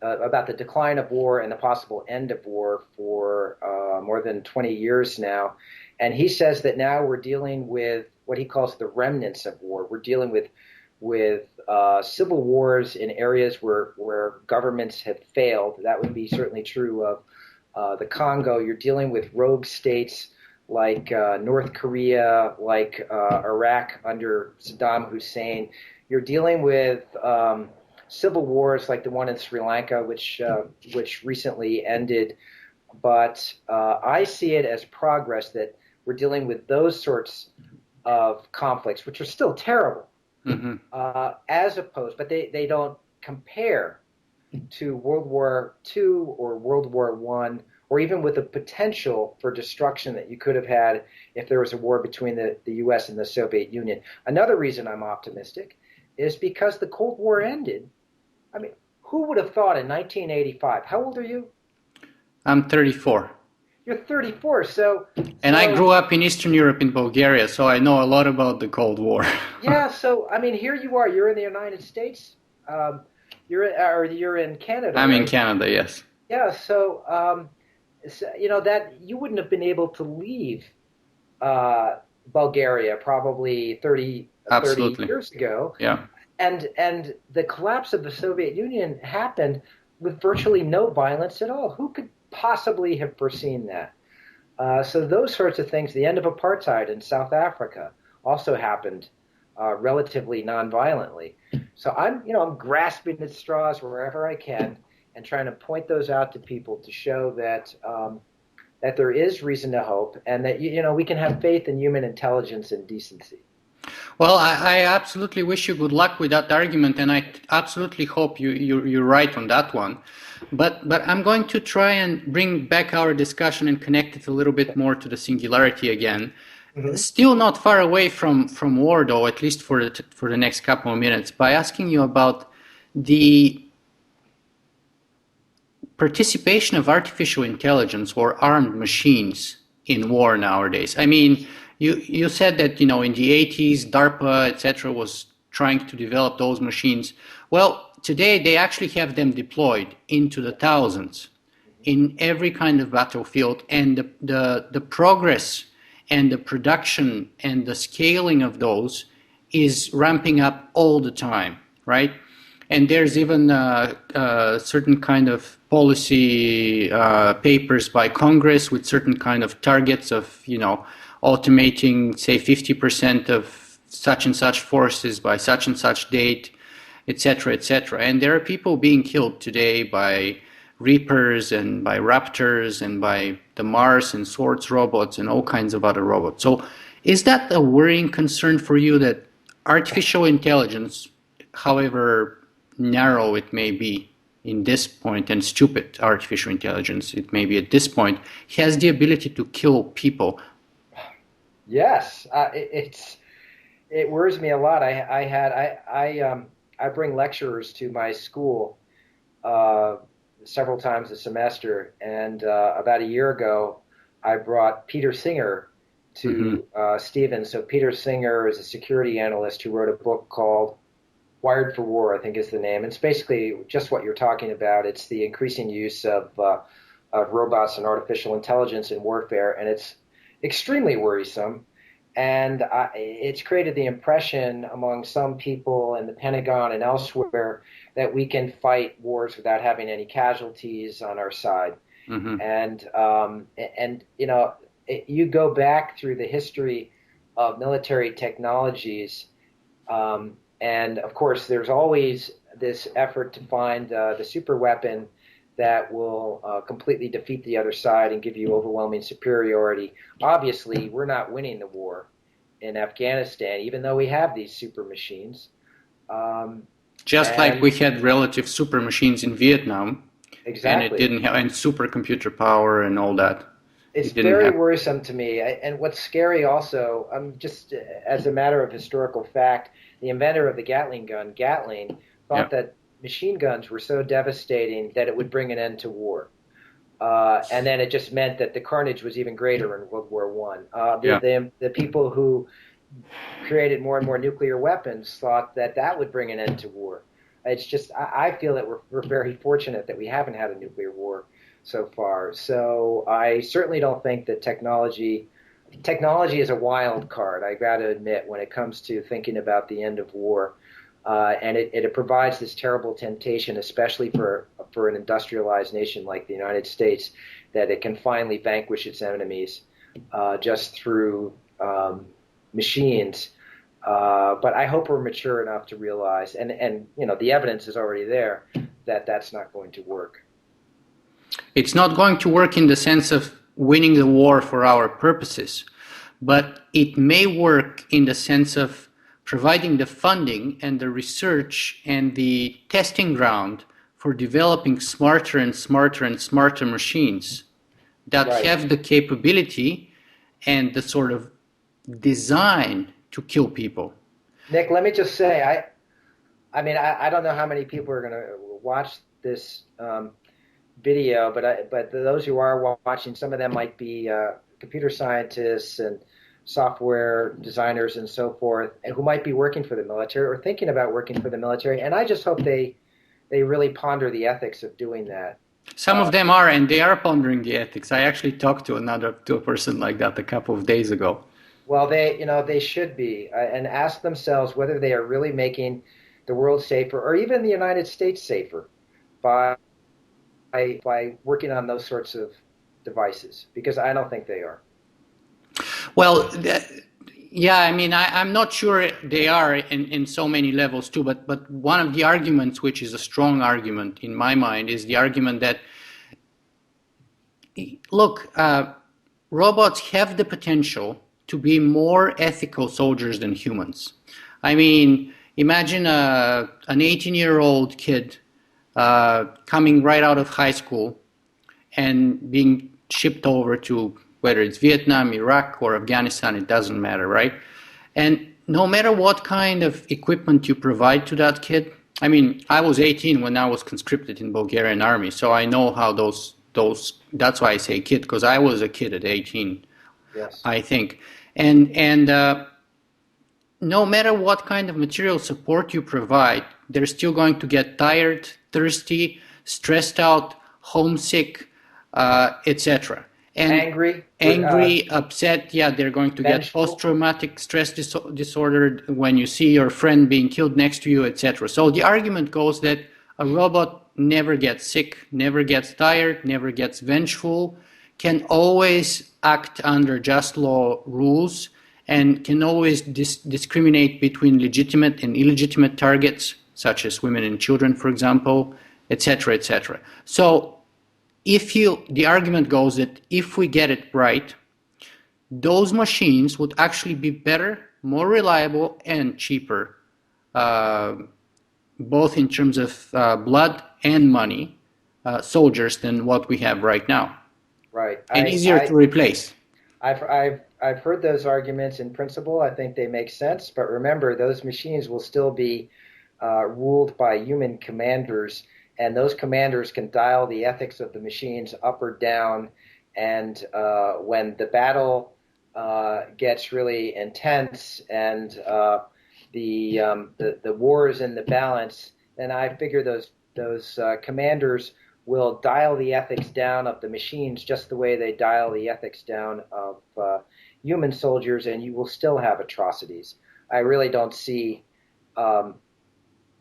Speaker 2: about the decline of war and the possible end of war for more than 20 years now. And he says that now we're dealing with what he calls the remnants of war. We're dealing with civil wars in areas where governments have failed. That would be certainly true of the Congo. You're dealing with rogue states like North Korea, like Iraq under Saddam Hussein. You're dealing with civil wars like the one in Sri Lanka, which recently ended. But I see it as progress that we're dealing with those sorts of conflicts, which are still terrible, as opposed, but they don't compare to World War II or World War I, or even with the potential for destruction that you could have had if there was a war between the U.S. and the Soviet Union. Another reason I'm optimistic is because the Cold War ended. I mean, who would have thought in 1985? How old are you?
Speaker 1: I'm 34.
Speaker 2: You're 34,
Speaker 1: And I grew up in Eastern Europe in Bulgaria, so I know a lot about the Cold War.
Speaker 2: Yeah, so, I mean, here you are. You're in the United States. You're in Canada.
Speaker 1: I'm
Speaker 2: right?
Speaker 1: in Canada, yes.
Speaker 2: Yeah, so that you wouldn't have been able to leave Bulgaria probably 30 years ago.
Speaker 1: Yeah.
Speaker 2: And the collapse of the Soviet Union happened with virtually no violence at all. Who could possibly have foreseen that? So those sorts of things, the end of apartheid in South Africa also happened relatively nonviolently. So I'm grasping at straws wherever I can and trying to point those out to people to show that that there is reason to hope and that we can have faith in human intelligence and decency.
Speaker 1: Well, I absolutely wish you good luck with that argument, and I absolutely hope you're right on that one. But I'm going to try and bring back our discussion and connect it a little bit more to the singularity again. Mm-hmm. Still not far away from war, though, at least for the next couple of minutes, by asking you about the participation of artificial intelligence or armed machines in war nowadays. I mean, you said that, in the 80s, DARPA, etc., was trying to develop those machines. Well, today they actually have them deployed into the thousands in every kind of battlefield, and the progress and the production and the scaling of those is ramping up all the time, right? And there's even certain kind of policy papers by Congress with certain kind of targets of, automating, say, 50% of such and such forces by such and such date, etc., etc. And there are people being killed today by Reapers and by Raptors and by the Mars and Swords robots and all kinds of other robots. So is that a worrying concern for you that artificial intelligence, however narrow it may be in this point, and stupid artificial intelligence it may be at this point, has the ability to kill people?
Speaker 2: Yes, it worries me a lot. I bring lecturers to my school several times a semester, and about a year ago, I brought Peter Singer to Stevens. So Peter Singer is a security analyst who wrote a book called Wired for War, I think is the name. And it's basically just what you're talking about. It's the increasing use of robots and artificial intelligence in warfare, and it's extremely worrisome. And it's created the impression among some people in the Pentagon and elsewhere that we can fight wars without having any casualties on our side. And you go back through the history of military technologies, and of course, there's always this effort to find the super weapon that will completely defeat the other side and give you overwhelming superiority. Obviously, we're not winning the war in Afghanistan, even though we have these super machines.
Speaker 1: Just like we had relative super machines in Vietnam.
Speaker 2: Exactly.
Speaker 1: And it didn't have, and supercomputer power and all that.
Speaker 2: It's very worrisome to me. And what's scary also, just as a matter of historical fact, the inventor of the Gatling gun, Gatling, thought that machine guns were so devastating that it would bring an end to war. And then it just meant that the carnage was even greater in World War I. The people who created more and more nuclear weapons thought that that would bring an end to war. It's just, I feel that we're very fortunate that we haven't had a nuclear war so far. So I certainly don't think that technology is a wild card, I got to admit, when it comes to thinking about the end of war. And it provides this terrible temptation, especially for an industrialized nation like the United States, that it can finally vanquish its enemies just through machines. But I hope we're mature enough to realize, and the evidence is already there, that that's not going to work.
Speaker 1: It's not going to work in the sense of winning the war for our purposes, but it may work in the sense of providing the funding and the research and the testing ground for developing smarter and smarter and smarter machines that have the capability and the sort of design to kill people.
Speaker 2: Nick, let me just say, I don't know how many people are going to watch this video, but those who are watching, some of them might be computer scientists and software designers and so forth, and who might be working for the military or thinking about working for the military. And I just hope they really ponder the ethics of doing that.
Speaker 1: Some of them are, and they are pondering the ethics. I actually talked to a person like that a couple of days ago.
Speaker 2: Well, they should be, and ask themselves whether they are really making the world safer, or even the United States safer, by working on those sorts of devices, because I don't think they are.
Speaker 1: Well, I'm not sure they are in so many levels too, but one of the arguments, which is a strong argument in my mind, is the argument that, look, robots have the potential to be more ethical soldiers than humans. I mean, imagine an 18-year-old kid coming right out of high school and being shipped over to, whether it's Vietnam, Iraq, or Afghanistan, it doesn't matter, right? And no matter what kind of equipment you provide to that kid, I mean, I was 18 when I was conscripted in Bulgarian army, so I know how those that's why I say kid, because I was a kid at 18,
Speaker 2: yes.
Speaker 1: I think. And no matter what kind of material support you provide, they're still going to get tired, thirsty, stressed out, homesick, etc. And angry, upset. Yeah, they're going to get post-traumatic stress disorder when you see your friend being killed next to you, etc. So the argument goes that a robot never gets sick, never gets tired, never gets vengeful, can always act under just law rules, and can always discriminate between legitimate and illegitimate targets, such as women and children, for example, etc., etc. So the argument goes that if we get it right, those machines would actually be better, more reliable, and cheaper, both in terms of blood and money, soldiers, than what we have right now.
Speaker 2: Right.
Speaker 1: And easier to replace.
Speaker 2: I've heard those arguments in principle. I think they make sense. But remember, those machines will still be ruled by human commanders, and those commanders can dial the ethics of the machines up or down. And when the battle gets really intense and the war is in the balance, then I figure those commanders will dial the ethics down of the machines just the way they dial the ethics down of human soldiers, and you will still have atrocities. I really don't see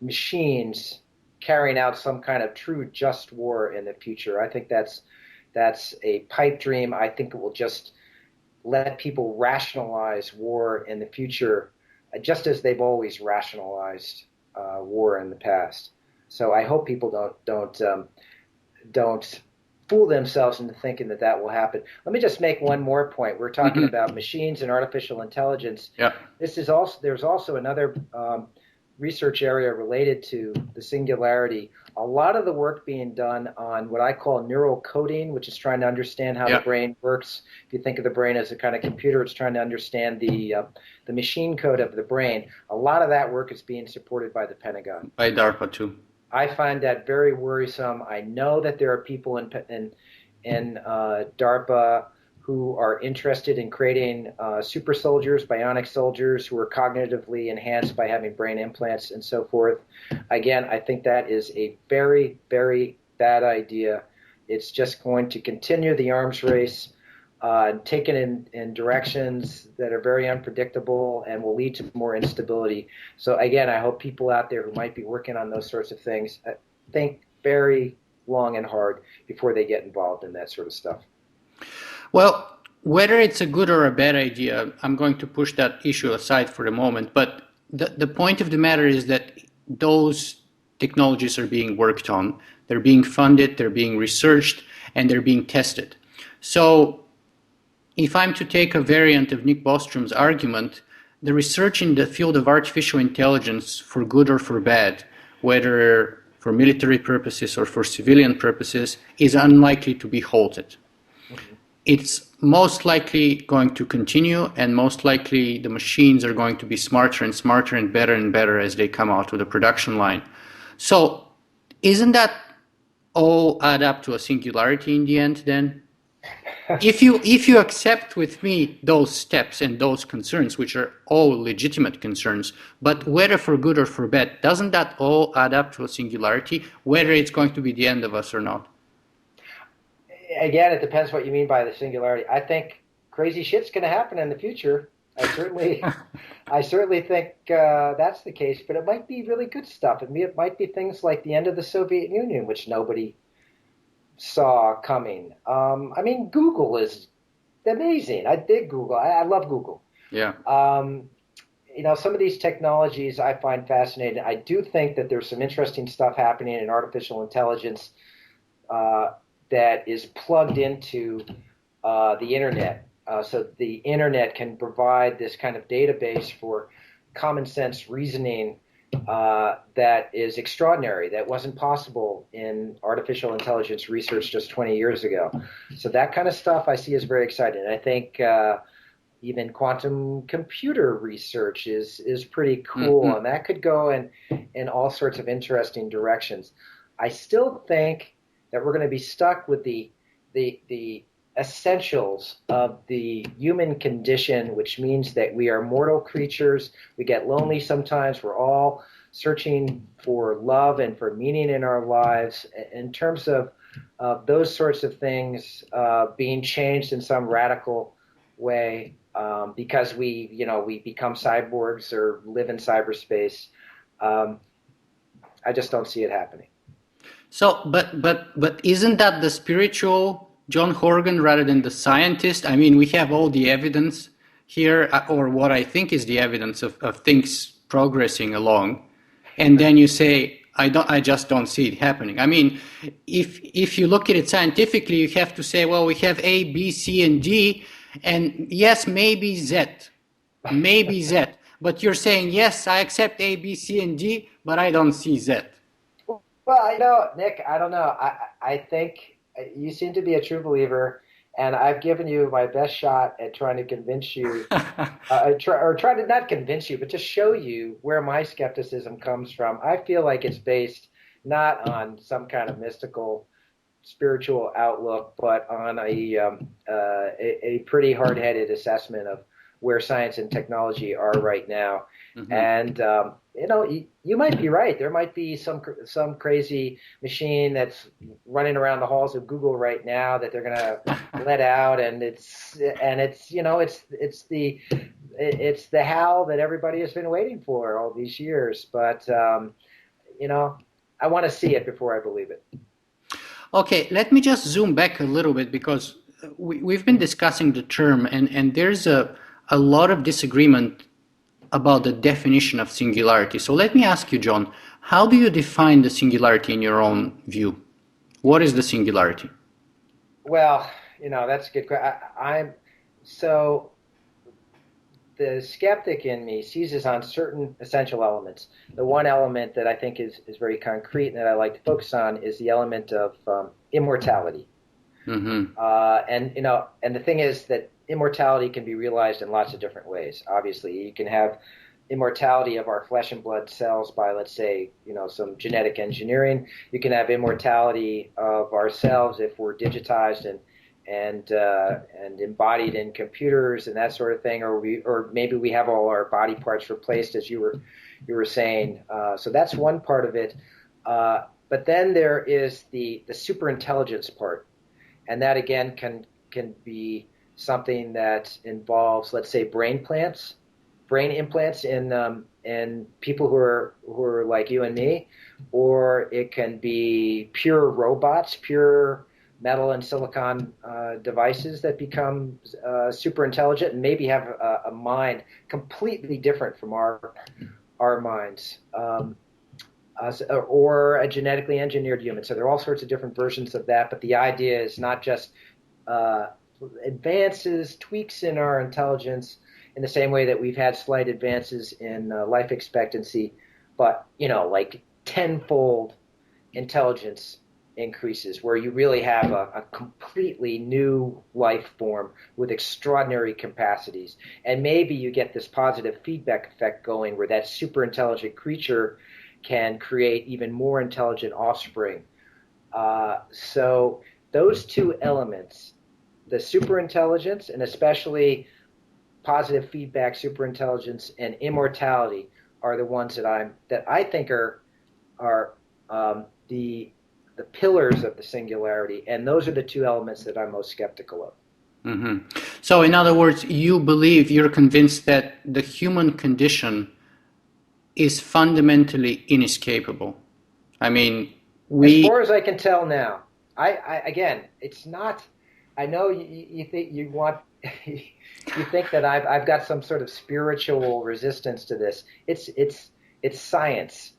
Speaker 2: machines carrying out some kind of true just war in the future. I think that's that's a pipe dream. I think it will just let people rationalize war in the future, just as they've always rationalized war in the past. So I hope people don't fool themselves into thinking that that will happen. Let me just make one more point. We're talking about machines and artificial intelligence.
Speaker 1: Yeah.
Speaker 2: There's also another research area related to the singularity. A lot of the work being done on what I call neural coding, which is trying to understand how the brain works. If you think of the brain as a kind of computer, it's trying to understand the machine code of the brain. A lot of that work is being supported by the Pentagon.
Speaker 1: By DARPA too.
Speaker 2: I find that very worrisome. I know that there are people in DARPA who are interested in creating super soldiers, bionic soldiers who are cognitively enhanced by having brain implants and so forth. Again, I think that is a very, very bad idea. It's just going to continue the arms race, taken in directions that are very unpredictable and will lead to more instability. So again, I hope people out there who might be working on those sorts of things think very long and hard before they get involved in that sort of stuff.
Speaker 1: Well, whether it's a good or a bad idea, I'm going to push that issue aside for the moment. But the point of the matter is that those technologies are being worked on. They're being funded, they're being researched, and they're being tested. So if I'm to take a variant of Nick Bostrom's argument, the research in the field of artificial intelligence, for good or for bad, whether for military purposes or for civilian purposes, is unlikely to be halted. It's most likely going to continue, and most likely the machines are going to be smarter and smarter and better as they come out of the production line. So isn't that all add up to a singularity in the end then? If you accept with me those steps and those concerns, which are all legitimate concerns, but whether for good or for bad, doesn't that all add up to a singularity, whether it's going to be the end of us or not?
Speaker 2: Again, it depends what you mean by the singularity. I think crazy shit's going to happen in the future. I certainly think that's the case, but it might be really good stuff. It might be things like the end of the Soviet Union, which nobody saw coming. I mean, Google is amazing. I dig Google. I love Google.
Speaker 1: Yeah.
Speaker 2: Some of these technologies I find fascinating. I do think that there's some interesting stuff happening in artificial intelligence that is plugged into the internet. So the internet can provide this kind of database for common sense reasoning that is extraordinary, that wasn't possible in artificial intelligence research just 20 years ago. So that kind of stuff I see as very exciting. I think even quantum computer research is pretty cool, and that could go in all sorts of interesting directions. I still think that we're going to be stuck with the essentials of the human condition, which means that we are mortal creatures. We get lonely sometimes. We're all searching for love and for meaning in our lives. In terms of those sorts of things being changed in some radical way because we become cyborgs or live in cyberspace, I just don't see it happening.
Speaker 1: So, but isn't that the spiritual John Horgan rather than the scientist? I mean, we have all the evidence here, or what I think is the evidence of things progressing along, and then you say, I just don't see it happening. I mean, if you look at it scientifically, you have to say, well, we have A, B, C, and D, and yes, maybe Z, but you're saying, yes, I accept A, B, C, and D, but I don't see Z.
Speaker 2: Well, Nick, I don't know. I think you seem to be a true believer, and I've given you my best shot at trying to convince you, try to not convince you, but just show you where my skepticism comes from. I feel like it's based not on some kind of mystical, spiritual outlook, but on a pretty hard-headed assessment of where science and technology are right now. Mm-hmm. And you might be right. There might be some crazy machine that's running around the halls of Google right now that they're going to let out, and it's the how that everybody has been waiting for all these years. But I want to see it before I believe it.
Speaker 1: Okay, let me just zoom back a little bit because we've been discussing the term, and there's a lot of disagreement about the definition of singularity. So let me ask you, John, how do you define the singularity in your own view? What is the singularity?
Speaker 2: Well, that's a good question. So the skeptic in me seizes on certain essential elements. The one element that I think is very concrete and that I like to focus on is the element of immortality.
Speaker 1: Mm-hmm.
Speaker 2: And the thing is that immortality can be realized in lots of different ways. Obviously, you can have immortality of our flesh and blood cells by, let's say, some genetic engineering. You can have immortality of our cells if we're digitized and embodied in computers and that sort of thing, or maybe we have all our body parts replaced, as you were saying. So that's one part of it. But then there is the superintelligence part, and that again can be something that involves, let's say, brain implants in people who are like you and me, or it can be pure robots, pure metal and silicon devices that become super intelligent and maybe have a mind completely different from our minds, or a genetically engineered human. So there are all sorts of different versions of that, but the idea is not just advances, tweaks in our intelligence in the same way that we've had slight advances in life expectancy, but like tenfold intelligence increases, where you really have a completely new life form with extraordinary capacities. And maybe you get this positive feedback effect going where that super intelligent creature can create even more intelligent offspring. So those two elements, the superintelligence and especially positive feedback, superintelligence, and immortality, are the ones that I think are the pillars of the singularity, and those are the two elements that I'm most skeptical of.
Speaker 1: Mm-hmm. So, in other words, you're convinced that the human condition is fundamentally inescapable. I mean,
Speaker 2: as far as I can tell now, again, it's not. I know you think you want. You think that I've got some sort of spiritual resistance to this. It's science.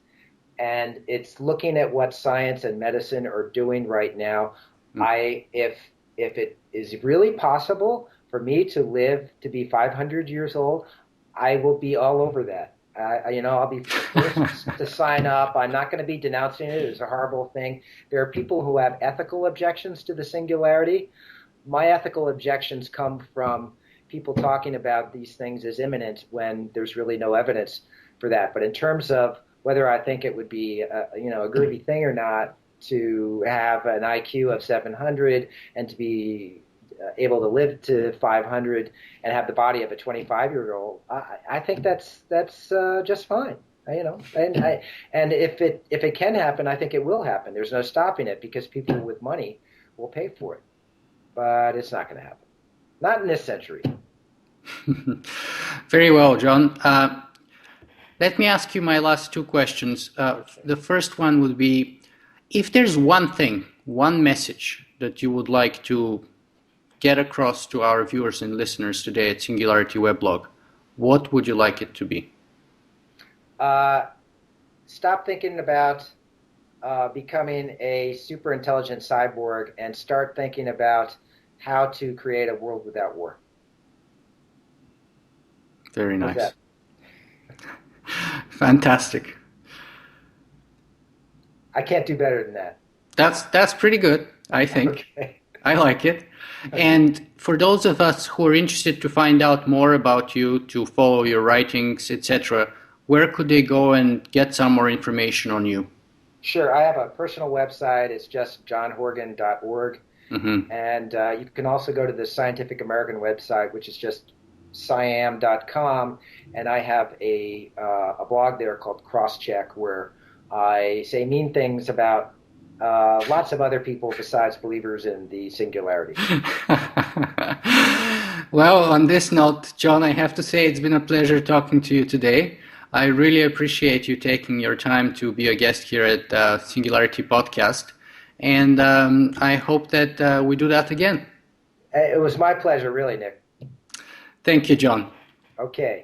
Speaker 2: And it's looking at what science and medicine are doing right now. If it is really possible for me to live to be 500 years old, I will be all over that. I'll be first to sign up. I'm not going to be denouncing it as a horrible thing. There are people who have ethical objections to the singularity. My ethical objections come from people talking about these things as imminent when there's really no evidence for that. But in terms of whether I think it would be a groovy thing or not to have an IQ of 700 and to be able to live to 500 and have the body of a 25-year-old, I think that's just fine. And if it can happen, I think it will happen. There's no stopping it because people with money will pay for it. But it's not going to happen. Not in this century.
Speaker 1: Very well, John. Let me ask you my last two questions. The first one would be, if there's one message that you would like to get across to our viewers and listeners today at Singularity Weblog, what would you like it to be?
Speaker 2: Stop thinking about becoming a super intelligent cyborg and start thinking about how to create a world without war.
Speaker 1: Very nice. Fantastic.
Speaker 2: I can't do better than that.
Speaker 1: That's pretty good, I think. Okay. I like it. And for those of us who are interested to find out more about you, to follow your writings, etc., where could they go and get some more information on you?
Speaker 2: Sure. I have a personal website. It's just johnhorgan.org. Mm-hmm. And you can also go to the Scientific American website, which is just siam.com, and I have a blog there called Crosscheck, where I say mean things about lots of other people besides believers in the singularity.
Speaker 1: Well, on this note, John, I have to say it's been a pleasure talking to you today. I really appreciate you taking your time to be a guest here at Singularity Podcast. And I hope that we do that again.
Speaker 2: It was my pleasure, really, Nick.
Speaker 1: Thank you, John.
Speaker 2: Okay.